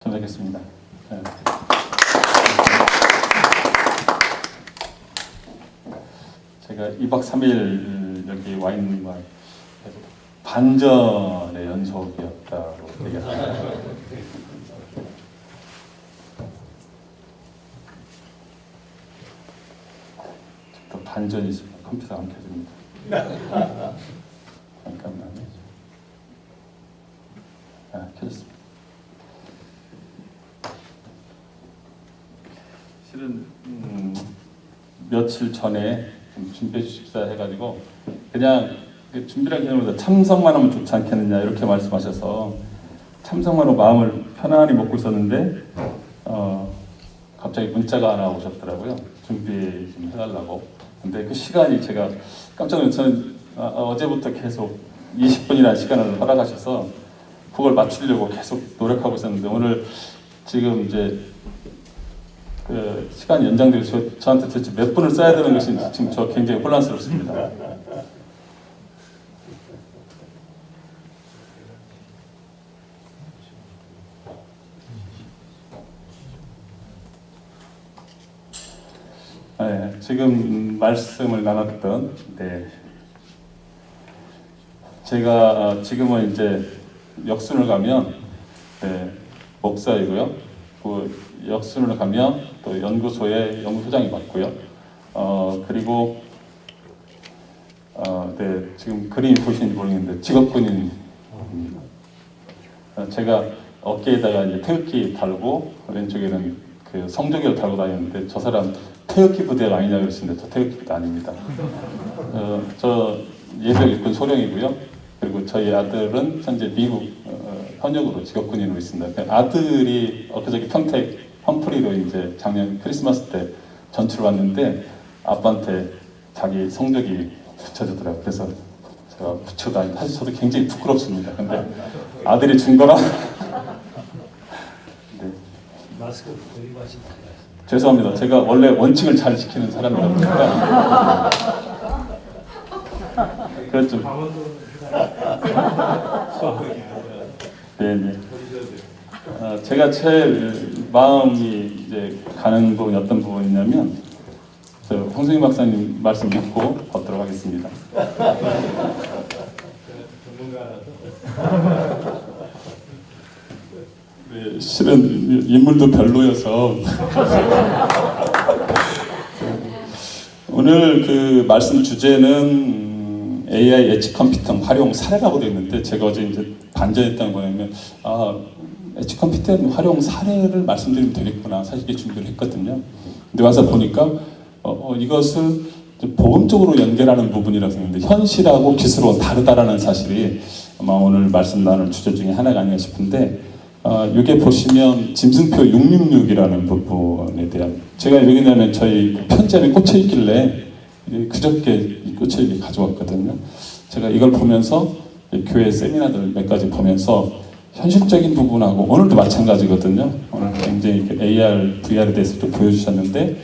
전하겠습니다. 네. 제가 2박 3일 여기 와 있는 건 반전의 연속이었다고 얘기합니다. 또 반전이 있으면 컴퓨터가 안 켜집니다. 잠깐만요. 켜졌습니다. 실은 며칠 전에 준비해 주십사 해가지고 그냥 준비란 개념보다 참석만 하면 좋지 않겠느냐 이렇게 말씀하셔서 참석만 하고 마음을 편안히 먹고 있었는데 갑자기 문자가 하나 오셨더라고요. 준비 좀 해달라고. 근데 그 시간이 제가 깜짝 놀라서 저는 어제부터 계속 20분이라는 시간을 허락하셔서 그걸 맞추려고 계속 노력하고 있었는데 오늘 지금 이제 그 시간이 연장돼서 저한테 도대체 몇 분을 써야 되는 것이 지금 저 굉장히 혼란스럽습니다. 네, 지금 말씀을 나눴던 제가 지금은 이제 역순을 가면 목사이고요. 그 역순을 가면 또 연구소의 연구소장이 맞고요. 그리고 지금 그림이 보시는지 모르겠는데 직업군인 제가 어깨에다가 이제 태극기 달고 왼쪽에는 그 성조기를 달고 다니는데 저 사람 태극기 부대가 아니냐 그러시는데 저 태극기 부대 아닙니다. 저 예비역 일꾼 소령이고요. 그리고 저희 아들은 현재 미국 현역으로 직업군인으로 있습니다. 아들이 엊그저께 평택 험프리로 이제 작년 크리스마스 때 전출 왔는데 아빠한테 자기 성적이 붙여주더라고요. 그래서 제가 붙여 다니고 사실 저도 굉장히 부끄럽습니다. 근데 아들이 준 거라. 네. 마스크 들고 하시면 죄송합니다. 제가 원래 원칙을 잘 지키는 사람이다 보니까 그래서 좀 네네. 제가 제일 마음이 이제 가는 부분이 어떤 부분이냐면 저 홍승희 박사님 말씀 듣고 걷도록 하겠습니다. 네, 실은 인물도 별로여서 오늘 그 말씀 주제는 AI 엣지 컴퓨팅 활용 사례라고 되어 있는데 제가 어제 이제 반전했던 거냐면 엣지 컴퓨팅 활용 사례를 말씀드리면 되겠구나 사실 이렇게 준비를 했거든요. 근데 와서 보니까 이것을 좀 보험적으로 연결하는 부분이라서 했는데 현실하고 기술은 다르다라는 사실이 아마 오늘 말씀 나눌 주제 중에 하나가 아닌가 싶은데 이게 보시면 짐승표 666이라는 부분에 대한 제가 여기는 저희 편지안에 꽂혀 있길래 그저께 이 꽂혀있게 가져왔거든요. 제가 이걸 보면서 교회 세미나들 몇 가지 보면서 현실적인 부분하고 오늘도 마찬가지거든요. 오늘 굉장히 AR, VR에 대해서 또 보여주셨는데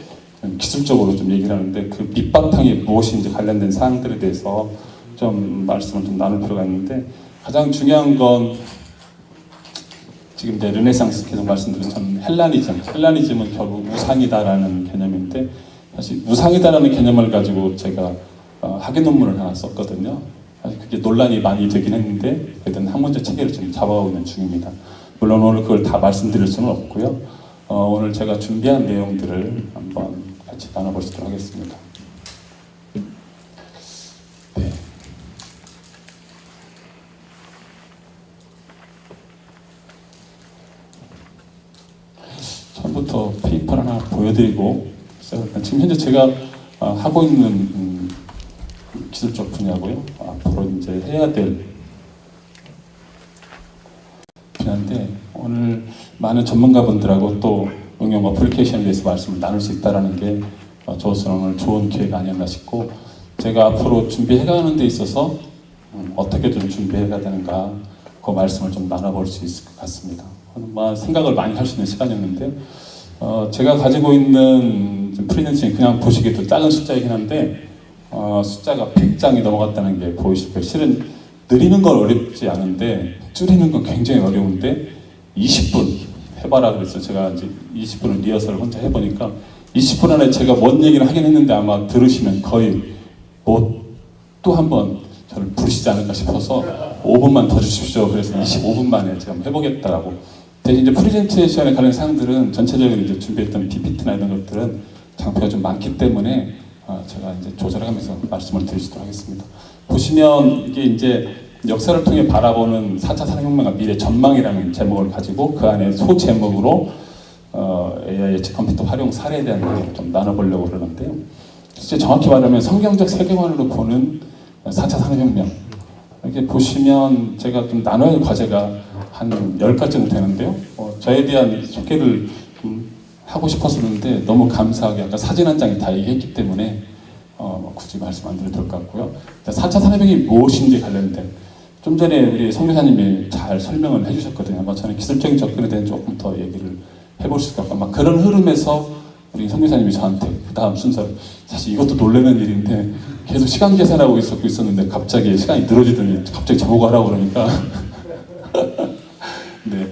기술적으로 좀 얘기를 하는데 그 밑바탕이 무엇인지 관련된 사항들에 대해서 좀 말씀을 좀 나눌 필요가 있는데 가장 중요한 건 지금 이제 르네상스 계속 말씀드린 전 헬라니즘은 결국 우상이다라는 개념인데 사실 우상이다라는 개념을 가지고 제가 학위 논문을 하나 썼거든요. 사실 그게 논란이 많이 되긴 했는데 그래도 학문적 체계를 좀 잡아오고 있는 중입니다. 물론 오늘 그걸 다 말씀드릴 수는 없고요. 오늘 제가 준비한 내용들을 한번 같이 나눠보시도록 하겠습니다. 네. 처음부터 페이퍼를 하나 보여드리고 지금 현재 제가 하고 있는 기술적 분야고요. 앞으로 이제 해야 될 분야인데 오늘 많은 전문가분들하고 또 응용 어플리케이션에 대해서 말씀을 나눌 수 있다는 게 저로서는 오늘 좋은 기회가 아니었나 싶고 제가 앞으로 준비해가는 데 있어서 어떻게 좀 준비해야 되는가 그 말씀을 좀 나눠볼 수 있을 것 같습니다. 생각을 많이 할 수 있는 시간이었는데 제가 가지고 있는 프리랜서ing 그냥 보시기에도 작은 숫자이긴 한데 숫자가 100장이 넘어갔다는 게 보이실 거예요. 실은 늘리는 건 어렵지 않은데 줄이는 건 굉장히 어려운데 20분 해봐라 그래서 제가 이제 20분을 리허설을 혼자 해보니까 20분 안에 제가 뭔 얘기를 하긴 했는데 아마 들으시면 거의 뭐 또 한 번 저를 부르시지 않을까 싶어서 5분만 더 주십시오. 그래서 25분 만에 제가 한번 해보겠다라고. 대신 이제 프레젠테이션에 관련 사항들은 전체적인 이제 준비했던 PPT나 이런 것들은 장표가 좀 많기 때문에 제가 이제 조절해가면서 말씀을 드리도록 하겠습니다. 보시면 이게 이제 역사를 통해 바라보는 4차 산업혁명과 미래 전망이라는 제목을 가지고 그 안에 소제목으로 AI 예측 컴퓨터 활용 사례에 대한 얘기를 좀 나눠보려고 그러는데요. 실제 정확히 말하면 성경적 세계관으로 보는 4차 산업혁명. 이렇게 보시면 제가 좀 나눠야 할 과제가 한 10가지 정도 되는데요. 저에 대한 소개를 좀 하고 싶었었는데 너무 감사하게 아까 사진 한 장에 다 얘기했기 때문에 굳이 말씀 안 드려도 될 것 같고요. 4차 산업혁명이 무엇인지 관련된 좀 전에 우리 성교사님이 잘 설명을 해주셨거든요. 아마 저는 기술적인 접근에 대한 조금 더 얘기를 해볼 수 있을 것 같고 아마 그런 흐름에서 우리 성교사님이 저한테 그 다음 순서를 사실 이것도 놀라는 일인데 계속 시간 계산하고 있었는데 갑자기 시간이 늘어지더니 갑자기 저보고 하라고 그러니까 네.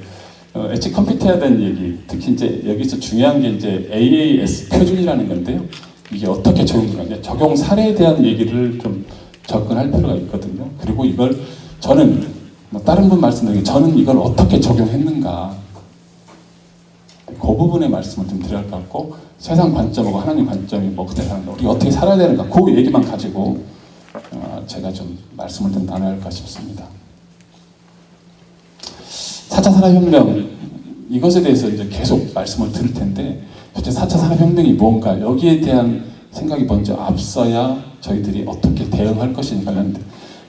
예측 컴퓨터에 대한 얘기, 특히 이제 여기서 중요한 게 이제 AAS 표준이라는 건데요. 이게 어떻게 적용되느냐, 적용 사례에 대한 얘기를 좀 접근할 필요가 있거든요. 그리고 이걸 저는 다른 분 말씀드린 게 저는 이걸 어떻게 적용했는가, 그 부분의 말씀을 좀 드려야 할 것 같고 세상 관점하고 하나님 관점이 뭐 그때 사는가, 우리가 어떻게 살아야 되는가, 그 얘기만 가지고 제가 좀 말씀을 좀 나눠야 할까 싶습니다. 4차 산업혁명 이것에 대해서 이제 계속 말씀을 드릴 텐데 도대체 4차 산업혁명이 뭔가 여기에 대한 생각이 먼저 앞서야 저희들이 어떻게 대응할 것인가 관련된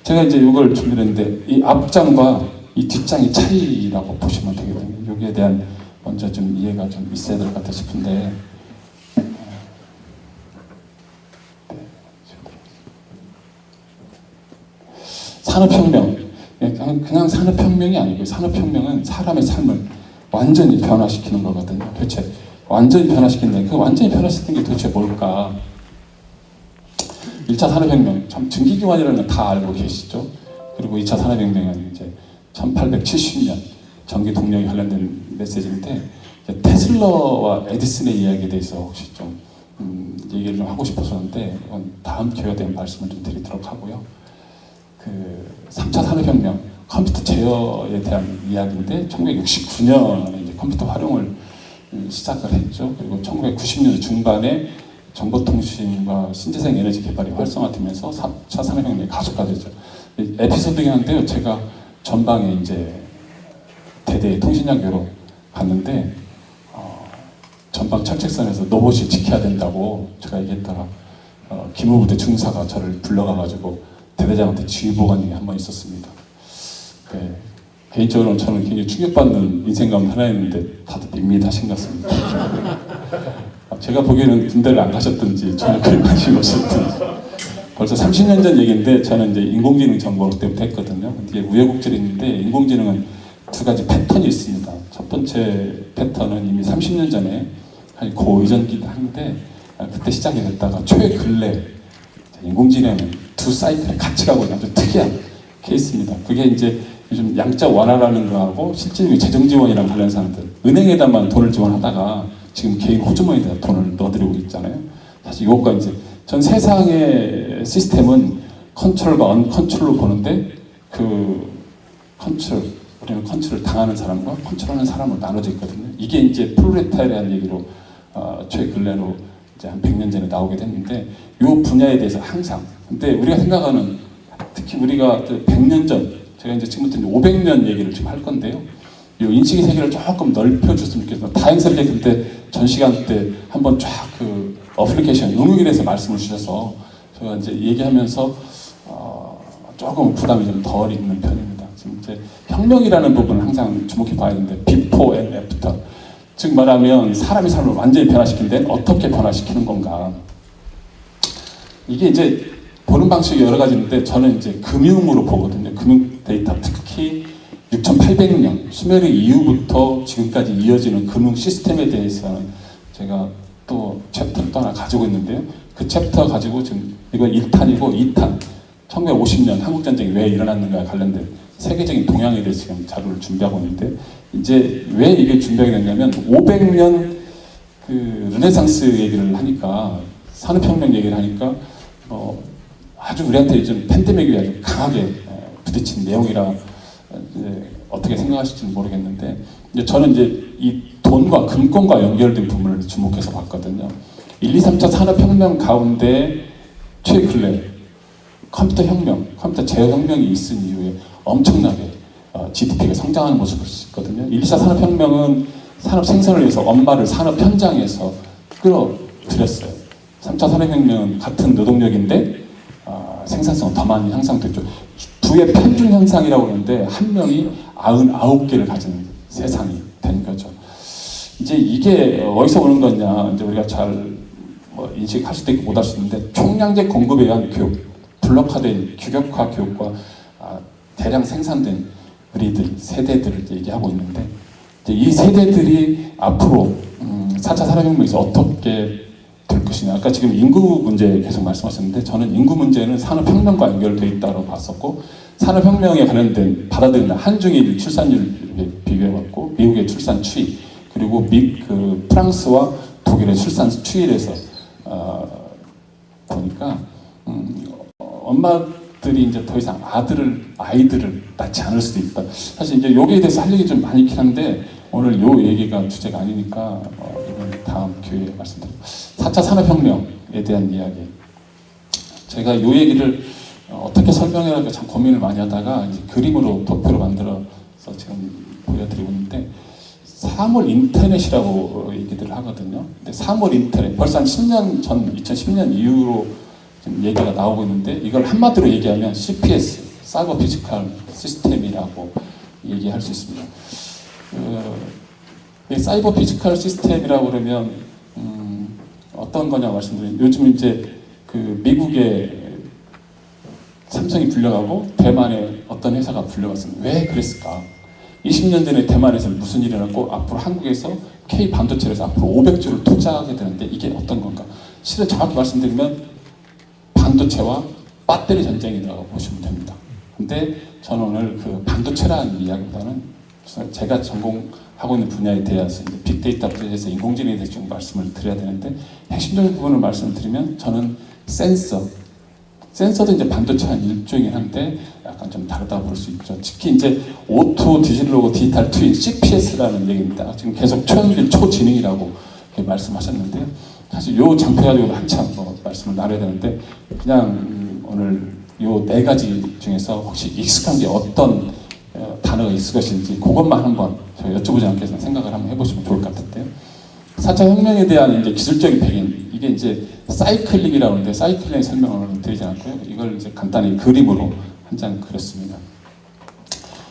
제가 이제 이걸 준비했는데 이 앞장과 이 뒷장의 차이라고 보시면 되거든요. 여기에 대한 먼저 좀 이해가 좀 있어야 될 것 같아 싶은데 산업혁명 그냥 산업혁명이 아니고 산업혁명은 사람의 삶을 완전히 변화시키는 거거든요. 도대체 완전히 변화시킨다. 그 완전히 변화시키는 게 도대체 뭘까? 1차 산업혁명, 참 증기기관이라는 건 다 알고 계시죠? 그리고 2차 산업혁명은 이제 1870년 전기 동력에 관련된 메시지인데 테슬라와 에디슨의 이야기에 대해서 혹시 좀 얘기를 좀 하고 싶었었는데 이건 다음 기회에 대한 말씀을 좀 드리도록 하고요. 그 3차 산업혁명 컴퓨터 제어에 대한 이야기인데 1969년에 이제 컴퓨터 활용을 시작을 했죠. 그리고 1990년대 중반에 정보통신과 신재생 에너지 개발이 활성화되면서 4차 산업혁명이 가속화되죠. 에피소드긴 한데요. 제가 전방에 이제 대대 통신장교로 갔는데 전방 철책선에서 로봇이 지켜야 된다고 제가 얘기했다가 기무부대 중사가 저를 불러가가지고 대대장한테 지휘보관 일이 한 번 있었습니다. 네. 개인적으로는 저는 굉장히 충격받는 인생 가운데 하나였는데 다들 밋밋하신 것 같습니다. 제가 보기에는 군대를 안 가셨든지 전혀 별 관심이 없었든지 벌써 30년 전 얘기인데 저는 이제 인공지능 전공을 때부터 했거든요. 근데 우여곡절이 있는데 인공지능은 두 가지 패턴이 있습니다. 첫 번째 패턴은 이미 30년 전에 한 고이전기도 한데 그때 시작이 됐다가 최근래 인공지능은 두 사이클에 같이 가고 있는 아주 특이한 케이스입니다. 그게 이제 요즘 양자 완화라는 거하고 실질적인 재정 지원이랑 관련 사람들 은행에다만 돈을 지원하다가 지금 개인 호주머니에다 돈을 넣어드리고 있잖아요. 사실 이것과 이제 전 세상의 시스템은 컨트롤과 언컨트롤로 보는데 그 컨트롤 우리는 컨트롤 당하는 사람과 컨트롤하는 사람으로 나눠져 있거든요. 이게 이제 프롤레타리아는 얘기로 최근래로 이제 한 100년 전에 나오게 됐는데 이 분야에 대해서 항상 근데 우리가 생각하는 특히 우리가 100년 전 제가 이제 지금부터 500년 얘기를 지금 할 건데요. 이 인식의 세계를 조금 넓혀줬으면 좋겠어요. 다행스럽게 그때 전 시간 때 한번 쫙 그 어플리케이션 응용에 대해서 말씀을 주셔서 제가 이제 얘기하면서 조금 부담이 좀 덜 있는 편입니다. 지금 이제 혁명이라는 부분을 항상 주목해 봐야 되는데 before and after 즉 말하면 사람의 삶을 완전히 변화시킨 데는 어떻게 변화시키는 건가 이게 이제 보는 방식이 여러 가지인데 저는 이제 금융으로 보거든요. 금융 데이터 특히 6800년 수메르 이후부터 지금까지 이어지는 금융 시스템에 대해서는 제가 또 챕터를 또 하나 가지고 있는데요. 그 챕터 가지고 지금 이거 1탄이고 2탄 1950년 한국전쟁이 왜 일어났는가에 관련된 세계적인 동향에 대해서 지금 자료를 준비하고 있는데 이제 왜 이게 준비하게 됐냐면 500년 그 르네상스 얘기를 하니까 산업혁명 얘기를 하니까 아주 우리한테 좀 팬데믹이 아주 강하게 부딪힌 내용이라 어떻게 생각하실지는 모르겠는데 이제 저는 이제 이 돈과 금권과 연결된 부분을 주목해서 봤거든요. 1, 2, 3차 산업혁명 가운데 최근래 컴퓨터 혁명, 컴퓨터 제어혁명이 있은 이후에 엄청나게 GDP가 성장하는 모습을 볼 수 있거든요. 1, 2차 산업혁명은 산업 생산을 위해서 엄마를 산업 현장에서 끌어들였어요. 3차 산업혁명은 같은 노동력인데 생산성은 더 많이 향상됐죠. 부의 편중 현상이라고 하는데 한 명이 99개를 가진 세상이 된 거죠. 이제 이게 어디서 오는 거냐, 이제 우리가 잘 인식할 수도 있고 못 할 수도 있는데 총량제 공급에 의한 교육, 블록화된 규격화 교육과 대량 생산된 우리들 세대들을 얘기하고 있는데 이제 이 세대들이 앞으로 4차 산업혁명에서 어떻게 될 것이냐. 아까 지금 인구 문제 계속 말씀하셨는데 저는 인구 문제는 산업혁명과 연결되어 있다고 봤었고 산업혁명에 관련된 받아들이는 한중일 출산율 비교해봤고 미국의 출산 추이 그리고 프랑스와 독일의 출산 추이에서 보니까 엄마들이 이제 더 이상 아이들을 낳지 않을 수도 있다. 사실 이제 여기에 대해서 할 얘기 좀 많이 있긴 한데 오늘 요 얘기가 주제가 아니니까 이건 다음 기회에 말씀드리고 4차 산업혁명에 대한 이야기 제가 요 얘기를 어떻게 설명해야 할까 참 고민을 많이 하다가 이제 그림으로 도표로 만들어서 지금 보여드리고 있는데 사물 인터넷이라고 얘기들 하거든요. 근데 사물 인터넷 벌써 한 10년 전 2010년 이후로 지금 얘기가 나오고 있는데 이걸 한마디로 얘기하면 CPS, 사이버 피지컬 시스템이라고 얘기할 수 있습니다. 사이버 피지컬 시스템이라고 그러면 어떤 거냐 말씀드리면 요즘 이제 그 미국의 삼성이 불려가고 대만의 어떤 회사가 불려갔습니다. 왜 그랬을까? 20년 전에 대만에서 무슨 일이 일어났고 앞으로 한국에서 K 반도체에서 앞으로 500조를 투자하게 되는데 이게 어떤 건가? 실은 정확히 말씀드리면 반도체와 배터리 전쟁이라고 보시면 됩니다. 근데 저는 오늘 그 반도체라는 이야기보다는 제가 전공하고 있는 분야에 대해서 빅데이터에 대해서 인공지능에 대해서 좀 말씀을 드려야 되는데 핵심적인 부분을 말씀드리면 저는 센서도 이제 반도체 한 일종이긴 한데 약간 좀 다르다고 볼 수 있죠. 특히 이제 오토 디지털로고 디지털 트윈 CPS라는 얘기입니다. 지금 계속 초지능이라고 말씀하셨는데 사실 요 장표 가지고 한참 말씀을 나눠야 되는데 그냥 오늘 요 네 가지 중에서 혹시 익숙한 게 어떤 단어가 있을 것인지 그것만 한번 제가 여쭤보지 않겠지만 생각을 한번 해보시면 좋을 것 같은데요. 4차 혁명에 대한 이제 기술적인 배경 이게 이제 사이클링이라고 하는데 사이클링 설명을 드리지 않고요. 이걸 이제 간단히 그림으로 한 장 그렸습니다.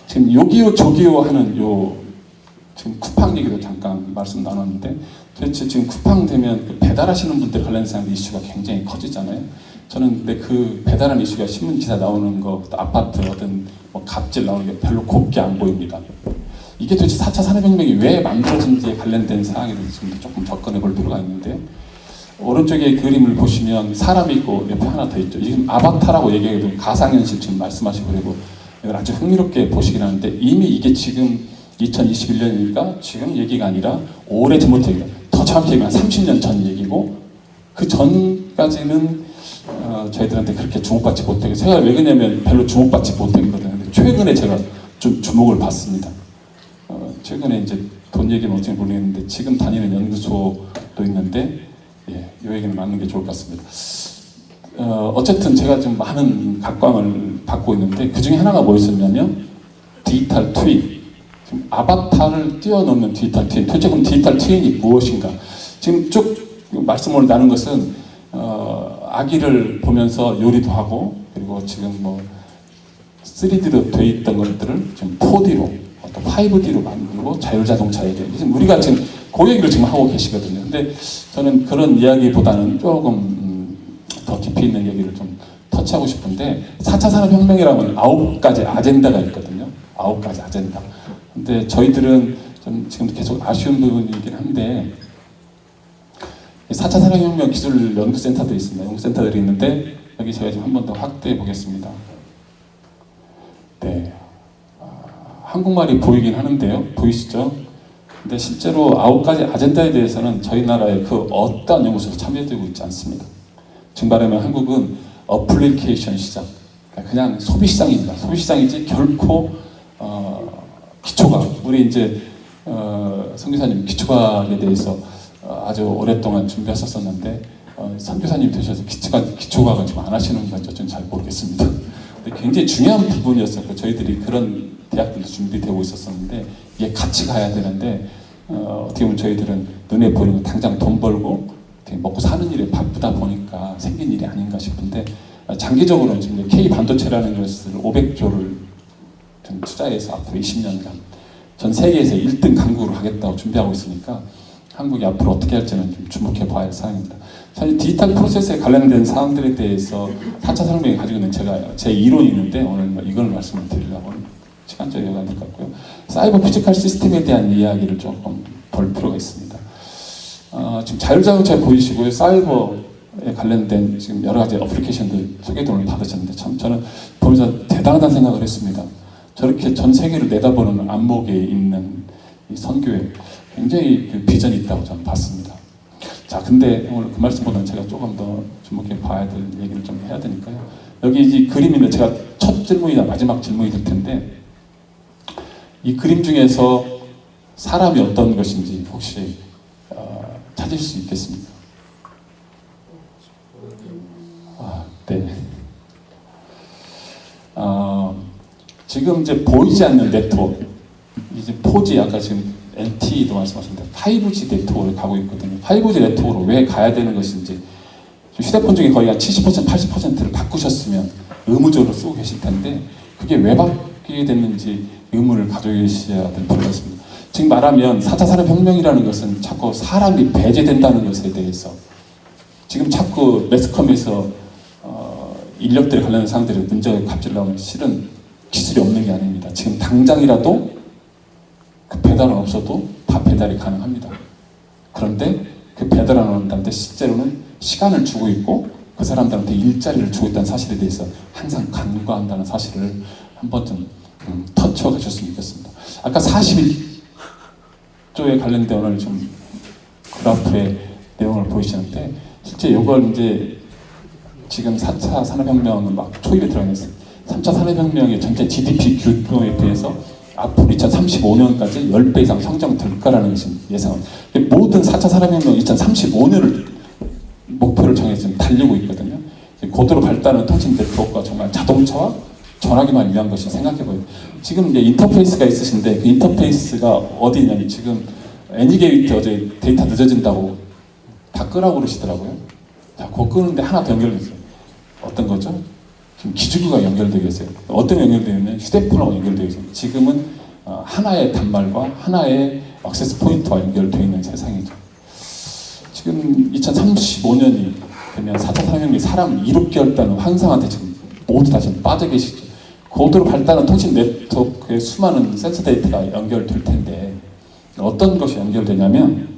지금 요기요 조기요 하는 요 지금 쿠팡 얘기도 잠깐 말씀 나눴는데 도대체 지금 쿠팡 되면 그 배달하시는 분들 관련해서 이슈가 굉장히 커지잖아요. 저는 근데 그 배달하는 이슈가 신문 기사 나오는 거, 아파트든 뭐 갑질 나오는 게 별로 곱게 안 보입니다. 이게 도대체 4차 산업혁명이 왜 만들어진지에 관련된 사항에 대해서 조금 접근해 볼 필요가 있는데 오른쪽에 그림을 보시면 사람이 있고 옆에 하나 더 있죠. 지금 아바타라고 얘기해도 가상현실 지금 말씀하시고 그리고 이걸 아주 흥미롭게 보시긴 하는데 이미 이게 지금 2021년이니까 지금 얘기가 아니라 오래전부터 얘기다. 더 정확히 얘기하면 30년 전 얘기고 그 전까지는 저희들한테 그렇게 주목받지 못하고 제가 왜 그러냐면 별로 주목받지 못했거든요. 근데 최근에 제가 좀 주목을 받습니다. 최근에 이제 돈 얘기는 어찌 모르겠는데 지금 다니는 연구소도 있는데 이 얘기는 맞는 게 좋을 것 같습니다. 어쨌든 제가 좀 많은 각광을 받고 있는데 그 중에 하나가 뭐였었냐면 디지털 트윈. 지금 아바타를 뛰어넘는 디지털 트윈. 도대체 그럼 디지털 트윈이 무엇인가? 지금 쭉 말씀을 나눈 것은 아기를 보면서 요리도 하고 그리고 지금 뭐 3D로 돼 있던 것들을 지금 4D로 또 5D로 만들고 자율자동차에 대해 지금 우리가 지금 그 얘기를 지금 하고 계시거든요. 근데 저는 그런 이야기보다는 조금 더 깊이 있는 얘기를 좀 터치하고 싶은데 4차 산업혁명이라면 9가지 아젠다가 있거든요. 9가지 아젠다. 근데 저희들은 좀 지금도 계속 아쉬운 부분이긴 한데 4차 산업혁명 기술 연구센터들이 있습니다. 연구센터들이 있는데 여기 제가 좀 한 번 더 확대해 보겠습니다. 네. 한국말이 보이긴 하는데요. 보이시죠? 근데 실제로 9가지 아젠다에 대해서는 저희 나라의 그 어떠한 연구소도 참여되고 있지 않습니다. 즉 말하면 한국은 어플리케이션 시장, 그냥 소비 시장입니다. 소비 시장이지 결코 기초과학, 우리 이제 선교사님 기초과학에 대해서 아주 오랫동안 준비하셨었는데 선교사님 되셔서 기초과학은 좀 안 하시는 건지 저는 잘 모르겠습니다. 근데 굉장히 중요한 부분이었어요. 저희들이 그런 대학들도 준비되고 있었었는데 이게 같이 가야 되는데 어떻게 보면 저희들은 눈에 보이는 거 당장 돈 벌고 먹고 사는 일에 바쁘다 보니까 생긴 일이 아닌가 싶은데 장기적으로는 지금 K 반도체라는 것을 500조를 투자해서 앞으로 20년간 전 세계에서 1등 강국으로 하겠다고 준비하고 있으니까 한국이 앞으로 어떻게 할지는 좀 주목해 봐야 할 사항입니다. 사실 디지털 프로세스에 관련된 사항들에 대해서 4차 산업혁명이 가지고 있는 제 이론이 있는데 오늘 이걸 말씀을 드리려고 시간적이 안 될 것 같고요. 사이버 피지컬 시스템에 대한 이야기를 조금 볼 필요가 있습니다. 지금 자율자동차 보이시고요. 사이버에 관련된 지금 여러 가지 어플리케이션들 소개도를 받으셨는데 참 저는 보면서 대단하다는 생각을 했습니다. 저렇게 전 세계를 내다보는 안목에 있는 이 선교에 굉장히 그 비전이 있다고 저는 봤습니다. 자, 근데 오늘 그 말씀보다는 제가 조금 더 주목해 봐야 될 얘기를 좀 해야 되니까요. 여기 이 그림인데 제가 첫 질문이나 마지막 질문이 될 텐데 이 그림 중에서 사람이 어떤 것인지 혹시 찾을 수 있겠습니까? 네. 지금 이제 보이지 않는 네트워크, 이제 4G 아까 지금 LTE도 말씀하셨는데 5G 네트워크를 가고 있거든요. 5G 네트워크로 왜 가야 되는 것인지 휴대폰 중에 거의 한 70%, 80%를 바꾸셨으면 의무적으로 쓰고 계실 텐데 그게 왜 바뀌게 됐는지 의문을 가지고 계셔야 될 필요가 있습니다. 지금 말하면 4차 산업혁명이라는 것은 자꾸 사람이 배제된다는 것에 대해서 지금 자꾸 매스컴에서 인력들에 관련된 사항들이 문제가 갑질 나오면 실은 기술이 없는 게 아닙니다. 지금 당장이라도 그 배달은 없어도 다 배달이 가능합니다. 그런데 그 배달 안 온다는데 실제로는 시간을 주고 있고 그 사람들한테 일자리를 주고 있다는 사실에 대해서 항상 간과한다는 사실을 한 번쯤 터쳐 가셨으면 좋겠습니다. 아까 41조에 관련된 오늘 좀 그래프의 내용을 보이시는데 실제 이걸 이제 지금 4차 산업혁명은 막 초입에 들어있어요. 3차 산업혁명의 전체 GDP 규모에 비해서 앞으로 2035년까지 10배 이상 성장될 거라는 것이 예상합니다. 모든 4차 산업혁명 2035년을 목표를 정해서 지금 달리고 있거든요. 고도로 발달하는 통신 네트워크가 정말 자동차와 전화기만 위한 것이 생각해봐요. 지금 이제 인터페이스가 있으신데 그 인터페이스가 어디 있냐면 지금 애니게이트 어제 데이터 늦어진다고 다 끄라고 그러시더라고요. 자, 그거 끄는데 하나 더 연결됐어요. 어떤 거죠? 지금 기지구가 연결되어 있어요. 어떤 연결되어 있냐면 휴대폰하고 연결되어 있어요. 지금은 하나의 단말과 하나의 액세스 포인트와 연결되어 있는 세상이죠. 지금 2035년이 되면 4차 산업혁명이 사람을 이롭게 할다는 환상한테 지금 모두 다 지금 빠져 계시죠. 고도로 발달한 통신 네트워크에 수많은 센서 데이터가 연결될 텐데 어떤 것이 연결되냐면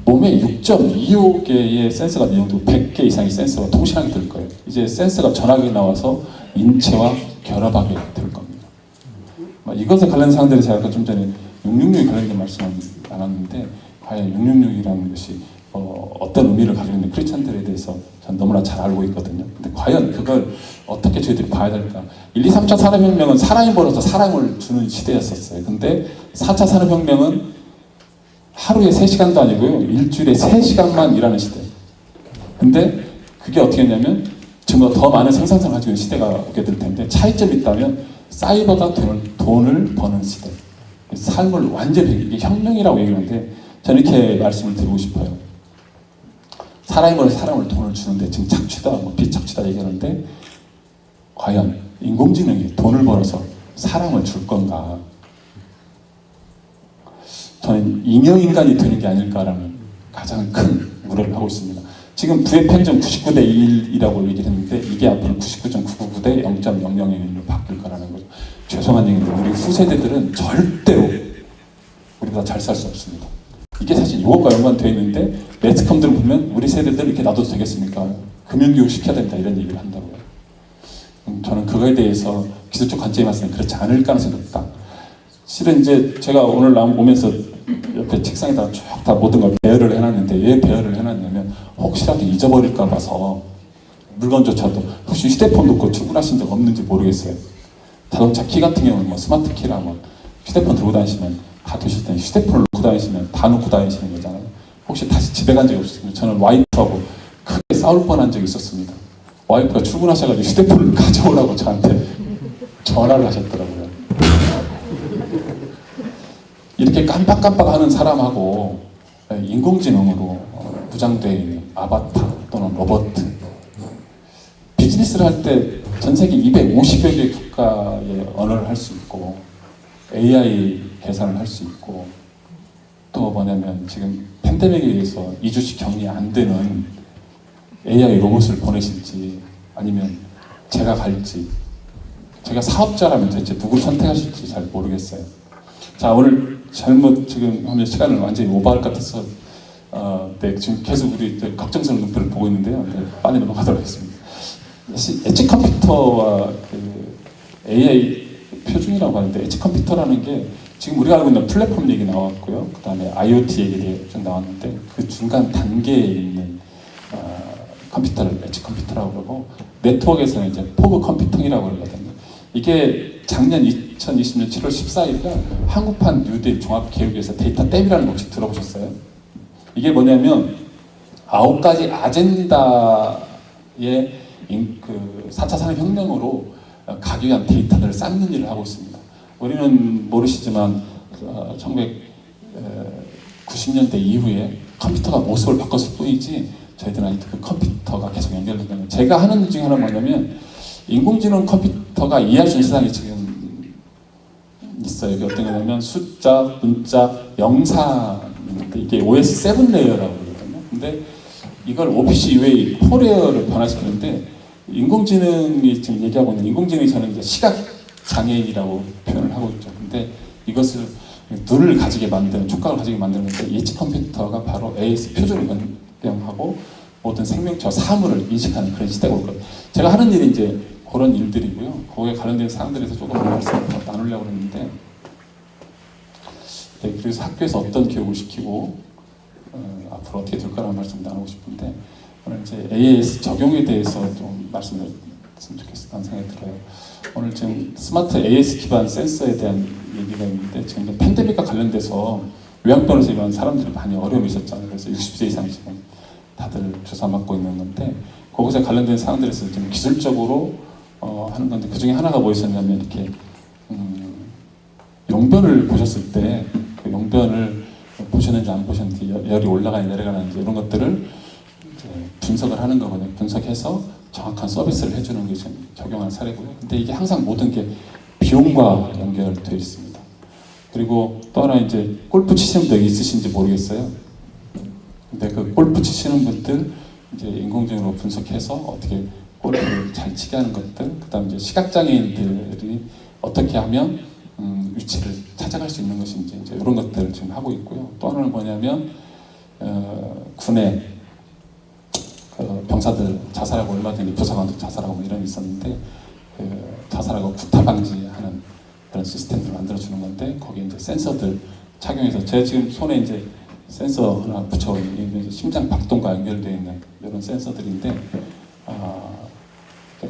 몸에 6.25개의 센서가 내용도 100개 이상의 센서가 통신하게 될 거예요. 이제 센서가 전화기 나와서 인체와 결합하게 될 겁니다. 이것에 관련 사항들이 제가 아까 좀 전에 666에 관련된 말씀을 나눴는데 과연 666이라는 것이 어떤 의미를 가지고 있는 크리스천들에 대해서 전 너무나 잘 알고 있거든요. 근데 과연 그걸 어떻게 저희들이 봐야 될까? 1, 2, 3차 산업혁명은 사람이 벌어서 사랑을 주는 시대였었어요. 근데 4차 산업혁명은 하루에 3시간도 아니고요. 일주일에 3시간만 일하는 시대. 근데 그게 어떻게 했냐면 지금 더 많은 생산성을 가지고 있는 시대가 오게 될 텐데 차이점이 있다면 사이버가 돈을 버는 시대. 삶을 완전히 이게 혁명이라고 얘기하는데 저는 이렇게 말씀을 드리고 싶어요. 사람이 벌어서 사람을 돈을 주는데 지금 착취다, 비착취다 얘기하는데 과연 인공지능이 돈을 벌어서 사람을 줄 건가? 저는 잉여인간이 되는 게 아닐까라는 가장 큰 우려를 하고 있습니다. 지금 부의 편점 99대 1이라고 얘기를 했는데 이게 앞으로 99.999대 0.001로 바뀔 거라는 거죠. 죄송한 얘기인데 우리 후세대들은 절대로 우리보다 잘 살 수 없습니다. 이게 사실 이것과 연관되어 있는데 매스컴들 보면 우리 세대들 이렇게 놔둬도 되겠습니까? 금융교육 시켜야 된다 이런 얘기를 한다고요. 저는 그 그거에 대해서 기술적 관점이 봤을 때 그렇지 않을 가능성이 높다. 실은 이제 제가 오늘 오면서 옆에 책상에다가 쭉 다 모든 걸 배열을 해놨는데 왜 배열을 해놨냐면 혹시라도 잊어버릴까 봐서 물건조차도 혹시 휴대폰 놓고 출근하신 적 없는지 모르겠어요. 자동차 키 같은 경우는 뭐 스마트 키라 뭐 휴대폰 들고 다니시면 다 드실 때는 휴대폰을 놓고 다니시면 다 놓고 다니시는 거잖아요. 혹시 다시 집에 간 적이 없습니다. 저는 와이프하고 크게 싸울 뻔한 적이 있었습니다. 와이프가 출근하셔가지고 휴대폰을 가져오라고 저한테 전화를 하셨더라고요. 이렇게 깜빡깜빡하는 사람하고 인공지능으로 부장되어 있는 아바타 또는 로봇, 비즈니스를 할 때 전 세계 250여 개 국가의 언어를 할 수 있고 AI 계산을 할 수 있고 또 뭐냐면 지금 팬데믹에 의해서 2주씩 격리 안 되는 AI 로봇을 보내실지 아니면 제가 갈지, 제가 사업자라면 대체 누굴 선택하실지 잘 모르겠어요. 자, 오늘 잘못 지금 하면 시간을 완전히 오버할 것 같아서 네, 지금 계속 우리 걱정스러운 눈빛을 보고 있는데요. 네, 빨리 넘어가도록 하겠습니다. 엣지 컴퓨터와 그 AI 표준이라고 하는데 엣지 컴퓨터라는 게 지금 우리가 알고 있는 플랫폼 얘기 나왔고요. 그 다음에 IoT 얘기 좀 나왔는데 그 중간 단계에 있는 컴퓨터를 엣지 컴퓨터라고 그러고 네트워크에서는 이제 포그 컴퓨팅이라고 그러거든요. 이게 작년 2020년 7월 14일 날 한국판 뉴딜 종합계획에서 데이터 댐이라는 거 혹시 들어보셨어요? 이게 뭐냐면 9가지 아젠다의 그 4차 산업혁명으로 가기 위한 데이터들을 쌓는 일을 하고 있습니다. 우리는 모르시지만 1990년대 이후에 컴퓨터가 모습을 바꿨을 뿐이지 저희들은 아직도 그 컴퓨터가 계속 연결되는, 제가 하는 일 중에 하나는 뭐냐면 인공지능 컴퓨터가 이해할 수 있는 세상이 지금 있어요. 이게 어떤 거냐면 숫자, 문자, 영상인데 이게 OS7 레이어라고 그러거든요. 근데 이걸 OPC 이외에 4레이어를 변화시키는데 인공지능이 지금 얘기하고 있는 인공지능이 저는 이제 시각 장애인이라고 표현을 하고 있죠. 근데 이것을 눈을 가지게 만드는, 촉각을 가지게 만드는 건데 엣지 컴퓨터가 바로 AS 표준을 변경하고 모든 생명체와 사물을 인식하는 그런 시대가 올 거예요. 제가 하는 일이 이제 그런 일들이고요. 거기에 관련된 사항들에 대해서 조금 말씀을 나누려고 했는데, 네, 그래서 학교에서 어떤 교육을 시키고 앞으로 어떻게 될 거라는 말씀 나누고 싶은데, 오늘 이제 AS 적용에 대해서 좀 말씀을 했으면 좋겠다는 생각이 들어요. 오늘 지금 스마트 AS 기반 센서에 대한 얘기가 있는데 지금 팬데믹과 관련돼서 요양병원에서 일하는 사람들이 많이 어려움이 있었잖아요. 그래서 60세 이상 지금 다들 주사 맞고 있는 건데 거기서 관련된 사항들에서 좀 기술적으로 하는 건데 그 중에 하나가 뭐 있었냐면 이렇게 용변을 보셨을 때 그 용변을 보셨는지 안 보셨는지 열이 올라가는지 내려가는지 이런 것들을 이제 분석을 하는 거거든요. 분석해서 정확한 서비스를 해주는 게 지금 적용한 사례고요. 근데 이게 항상 모든 게 비용과 연결되어 있습니다. 그리고 또 하나 이제 골프 치시는 분들 있으신지 모르겠어요. 근데 그 골프 치시는 분들 이제 인공지능으로 분석해서 어떻게 골프를 잘 치게 하는 것들, 그다음 이제 시각장애인들이 어떻게 하면 위치를 찾아갈 수 있는 것인지 이제 이런 것들을 지금 하고 있고요. 또 하나는 뭐냐면 군에 그 병사들 자살하고 얼마 전에 부사관도 자살하고 뭐 이런 게 있었는데 그 자살하고 구타 방지하는 그런 시스템을 만들어 주는 건데 거기에 이제 센서들 착용해서 제 지금 손에 이제 센서 하나 붙여 있는 심장 박동과 연결되어 있는 이런 센서들인데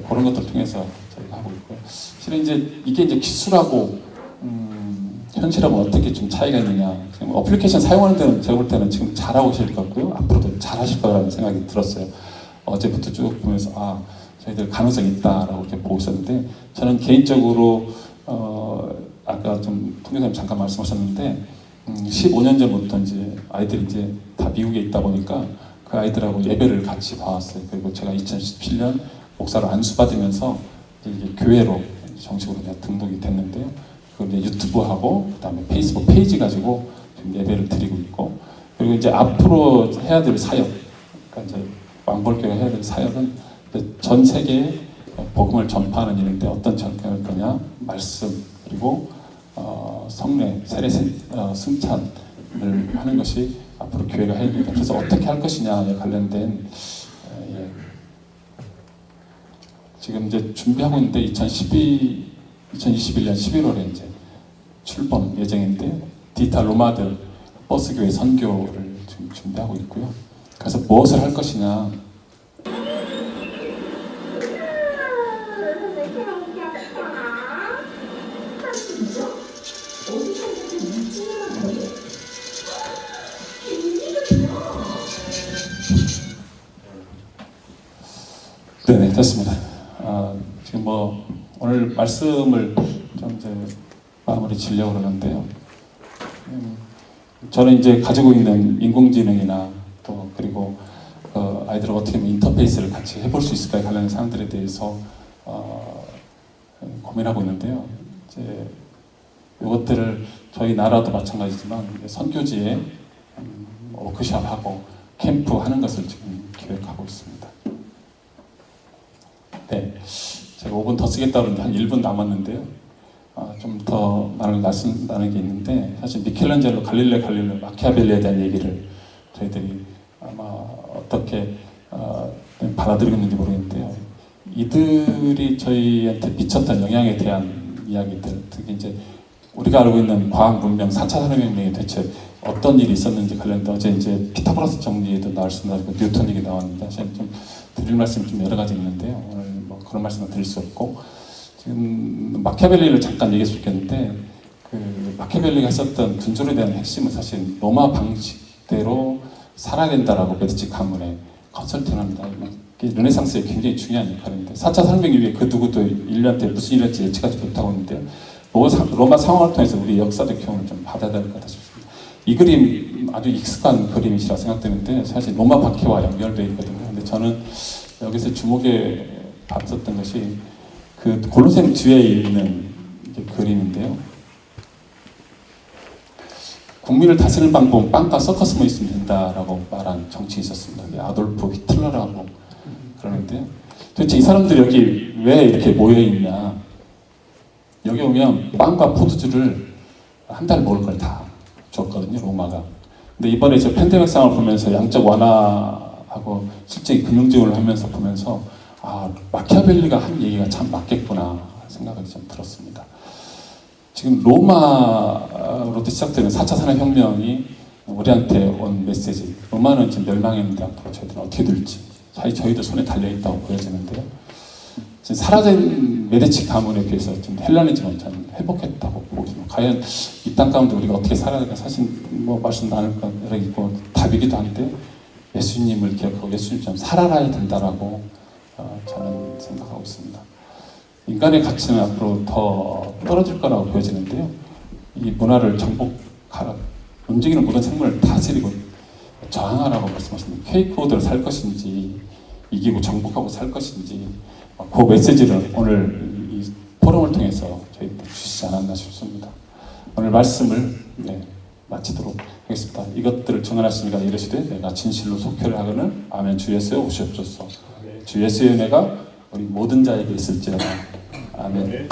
그런 것들을 통해서 저희가 하고 있고요. 실은 이제 이게 이제 기술하고 현실하고 어떻게 좀 차이가 있느냐. 지금 어플리케이션 사용하는 데는 제가 볼 때는 지금 잘하고 계실 것 같고요. 앞으로도 잘하실 거라는 생각이 들었어요. 어제부터 쭉 보면서 저희들 가능성이 있다라고 이렇게 보고 있었는데 저는 개인적으로 아까 좀 통역사님 잠깐 말씀하셨는데 15년 전부터 이제 아이들이 이제 다 미국에 있다 보니까 그 아이들하고 예배를 같이 봐왔어요. 그리고 제가 2017년 목사로 안수받으면서 이제 교회로 정식으로 등록이 됐는데요. 그걸 이제 유튜브하고 그다음에 페이스북 페이지 가지고 지금 예배를 드리고 있고, 그리고 이제 앞으로 해야 될 사역, 그러니까 이제 왕볼교가 해야 될 사역은 전 세계에 복음을 전파하는 일인데 어떤 전파할 거냐, 말씀 그리고 성례, 세례 승찬을 하는 것이 앞으로 교회가 해야 됩니다. 그래서 어떻게 할 것이냐에 관련된 지금 이제 준비하고 있는데 2021년 11월에 이제 출범 예정인데 디지털 노마드 버스교회 선교를 지금 준비하고 있고요. 그래서 무엇을 할 것이냐. 네네, 됐습니다. 지금 뭐 오늘 말씀을 좀 이제 마무리 지려고 그러는데요. 저는 이제 가지고 있는 인공지능이나 또 그리고 아이들을 어떻게 하면 인터페이스를 같이 해볼 수 있을까에 관련된 사항들에 대해서 고민하고 있는데요. 이제 이것들을 저희 나라도 마찬가지지만 선교지에 워크숍하고 캠프 하는 것을 지금 계획하고 있습니다. 네, 제가 5분 더 쓰겠다고 했는데 한 1분 남았는데요. 좀 더 말씀 나누는 게 있는데 사실 미켈란젤로 갈릴레오 마키아벨리에 대한 얘기를 저희들이 아마 어떻게 받아들이는지 모르겠는데요. 이들이 저희한테 미쳤던 영향에 대한 이야기들, 특히 이제 우리가 알고 있는 과학 문명 4차 산업혁명에 대체 어떤 일이 있었는지 관련된 어제 이제 피타고라스 정리에도 나올 수 있는 뉴턴 얘기 나왔는데 사실 좀 드릴 말씀이 좀 여러 가지 있는데요. 오늘 뭐 그런 말씀은 드릴 수 없고 지금 마키아벨리를 잠깐 얘기할 수 있겠는데 그 마키아벨리가 했었던 군주에 대한 핵심은 사실 로마 방식대로 살아야 된다라고 메디치 가문에 컨설팅합니다. 이게 르네상스에 굉장히 중요한 역할인데 4차 산업혁명 이후에 그 누구도 인류한테 무슨 일이 할지 예측하지 못하고 있는데요. 로마 상황을 통해서 우리 역사적 교훈을 좀 받아야 될 것 같다 싶습니다. 이 그림 아주 익숙한 그림이시라 생각되는데 사실 로마 박해와 연결되어 있거든요. 근데 저는 여기서 주목에 봤었던 것이 그 골로새움 뒤에 있는 그림인데요. 국민을 다스리는 방법은 빵과 서커스만 있으면 된다라고 말한 정치인이 있었습니다. 아돌프 히틀러라고 그러는데요. 도대체 이 사람들이 여기 왜 이렇게 모여 있냐? 여기 오면 빵과 포도주를 한 달 먹을 걸 다 줬거든요, 로마가. 근데 이번에 저 팬데믹 상황을 보면서 양적 완화하고 실제 금융 지원을 하면서 보면서 마키아벨리가 한 얘기가 참 맞겠구나 생각이 좀 들었습니다. 지금 로마로부터 시작되는 4차 산업혁명이 우리한테 온 메시지, 로마는 지금 멸망했는데 앞으로 저희들은 어떻게 될지 저희들 손에 달려있다고 보여지는데요. 지금 사라진 메디치 가문에 비해서 좀 헬라니즘은 좀 회복했다고 보고 있습니다. 과연 이 땅 가운데 우리가 어떻게 살아야 될까 사실 뭐 말씀 나눌 거 여러 있고 답이기도 한데 예수님을 기억하고 예수님처럼 살아가야 된다라고 저는 생각하고 있습니다. 인간의 가치는 앞으로 더 떨어질 거라고 보여지는데요. 이 문화를 정복하라, 움직이는 모든 생물을 다스리고 저항하라고 말씀하십니다. 케이크오드를 살 것인지 이기고 정복하고 살 것인지 그 메시지를 오늘 이 포럼을 통해서 저희한테 주시지 않았나 싶습니다. 오늘 말씀을 마치도록 하겠습니다. 이것들을 증언하시니까 이르시되 내가 진실로 속회를 하거늘 아멘. 주 예수여 오시옵소서. 주 예수의 은혜가 우리 모든 자에게 있을지어다. 아멘.